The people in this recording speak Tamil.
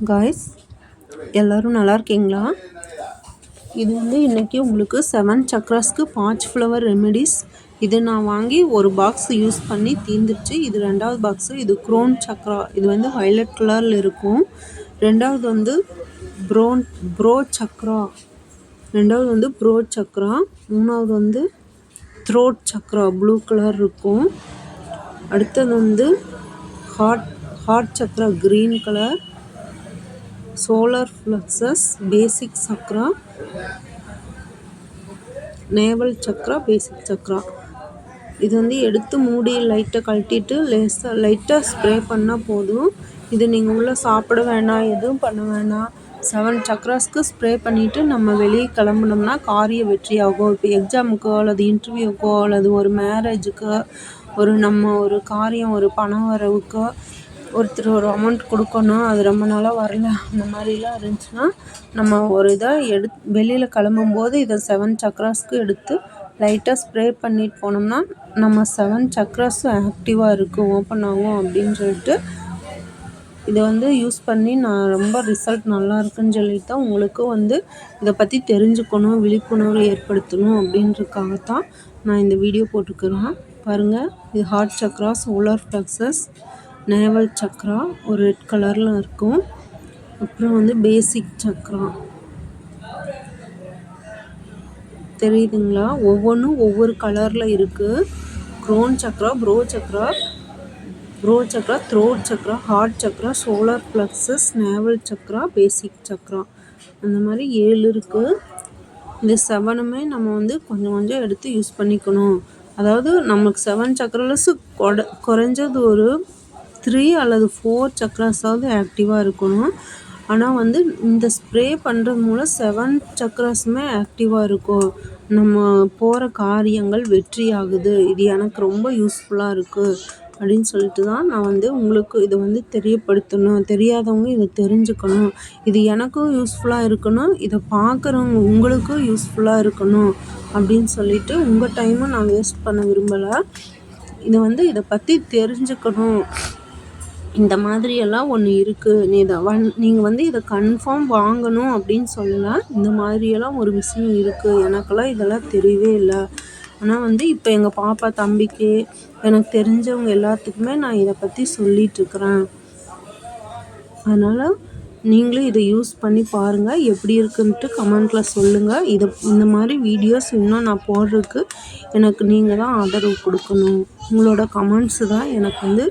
காய்ஸ், எல்லோரும் நல்லா இருக்கீங்களா? இது வந்து இன்றைக்கி உங்களுக்கு 7 சக்ராஸ்க்கு பாச் ஃப்ளவர் ரெமெடிஸ். இது நான் வாங்கி ஒரு பாக்ஸ் யூஸ் பண்ணி தீர்ந்துருச்சு. இது 2வது பாக்ஸு. இது க்ரோன் சக்ரா. இது வந்து வயலட் கலரில் இருக்கும். 2வது வந்து ப்ரோ சக்ரா. 2வது வந்து ப்ரோ சக்ரா. 3வது வந்து த்ரோட் சக்ரா ப்ளூ கலர் இருக்கும். அடுத்தது வந்து heart chakra green colour. Solar plexus basic chakra, navel chakra, basic chakra. இது வந்து எடுத்து மூடி லைட்டாக கழட்டிட்டு லைட்டாக ஸ்ப்ரே பண்ணால் போதும். இது நீங்கள் உள்ளே சாப்பிட வேணாம், எதுவும் பண்ண வேணாம். 7 சக்ராஸ்க்கு ஸ்ப்ரே பண்ணிவிட்டு நம்ம வெளியே கிளம்புனோம்னா காரிய வெற்றி ஆகும். இப்போ எக்ஸாமுக்கோ அல்லது இன்டர்வியூக்கோ அல்லது ஒரு மேரேஜுக்கோ நம்ம ஒரு காரியம், ஒரு பண வரவுக்கோ, ஒருத்தர் ஒரு அமௌண்ட் கொடுக்கணும், அது ரொம்ப நாளாக வரல, அந்த மாதிரிலாம் இருந்துச்சுன்னா நம்ம ஒரு இதை வெளியில் கிளம்பும்போது இதை 7 சக்ராஸ்க்கு எடுத்து லைட்டாக ஸ்ப்ரே பண்ணிட்டு போனோம்னா நம்ம 7 சக்ராஸும் ஆக்டிவாக இருக்குது, ஓப்பன் ஆகும் அப்படின்னு சொல்லிட்டு இதை வந்து யூஸ் பண்ணி நான் ரொம்ப ரிசல்ட் நல்லா இருக்குன்னு சொல்லிட்டு தான் உங்களுக்கு வந்து இதை பற்றி தெரிஞ்சுக்கணும், விழிப்புணர்வு ஏற்படுத்தணும் அப்படின்றதுக்காகத்தான் நான் இந்த வீடியோ போட்டுக்கிறேன். பாருங்கள், இது heart chakra, solar plexus, navel chakra ஒரு ரெட் கலரில் இருக்கும். அப்புறம் வந்து பேசிக் சக்ரா தெரியுதுங்களா? ஒவ்வொன்றும் ஒவ்வொரு கலரில் இருக்குது. Crown chakra, brow chakra, throat chakra, heart chakra, solar plexus, navel chakra, basic chakra, அந்த மாதிரி 7 இருக்குது. இந்த 7மே நம்ம வந்து கொஞ்சம் கொஞ்சம் எடுத்து யூஸ் பண்ணிக்கணும். அதாவது நமக்கு 7 சக்ராஸ் குறைஞ்சது ஒரு 3 அல்லது 4 சக்ராஸாவது ஆக்டிவாக இருக்கணும். ஆனால் வந்து இந்த ஸ்ப்ரே பண்ணுறது மூலம் 7 சக்ராஸுமே ஆக்டிவாக இருக்கும். நம்ம போகிற காரியங்கள் வெற்றி ஆகுது. இது எனக்கு ரொம்ப யூஸ்ஃபுல்லாக இருக்குது அப்படின்னு சொல்லிட்டு தான் நான் வந்து உங்களுக்கு இதை வந்து தெரியப்படுத்தணும். தெரியாதவங்க இதை தெரிஞ்சுக்கணும். இது எனக்கும் யூஸ்ஃபுல்லாக இருக்கணும், இதை பார்க்குறவங்க உங்களுக்கும் யூஸ்ஃபுல்லாக இருக்கணும் அப்படின்னு சொல்லிட்டு உங்கள் டைமை நான் வேஸ்ட் பண்ண விரும்பலை. இதை பற்றி தெரிஞ்சுக்கணும். இந்த மாதிரியெல்லாம் ஒன்று இருக்குது, நீங்கள் வந்து இதை கன்ஃபார்ம் வாங்கணும் அப்படின்னு சொல்லலாம். இந்த மாதிரியெல்லாம் ஒரு விஷயம் இருக்குது, எனக்கெல்லாம் இதெல்லாம் தெரியவே இல்லை. ஆனால் வந்து இப்போ எங்கள் பாப்பா தம்பிக்கு, எனக்கு தெரிஞ்சவங்க எல்லாத்துக்குமே நான் இதை பற்றி சொல்லிகிட்ருக்குறேன். அதனால் நீங்களும் இதை யூஸ் பண்ணி பாருங்கள், எப்படி இருக்குன்ட்டு கமெண்ட்டில் சொல்லுங்கள். இந்த மாதிரி வீடியோஸ் இன்னும் நான் போடுறதுக்கு எனக்கு நீங்கள் தான் ஆதரவு கொடுக்கணும். உங்களோட கமெண்ட்ஸு தான் எனக்கு வந்து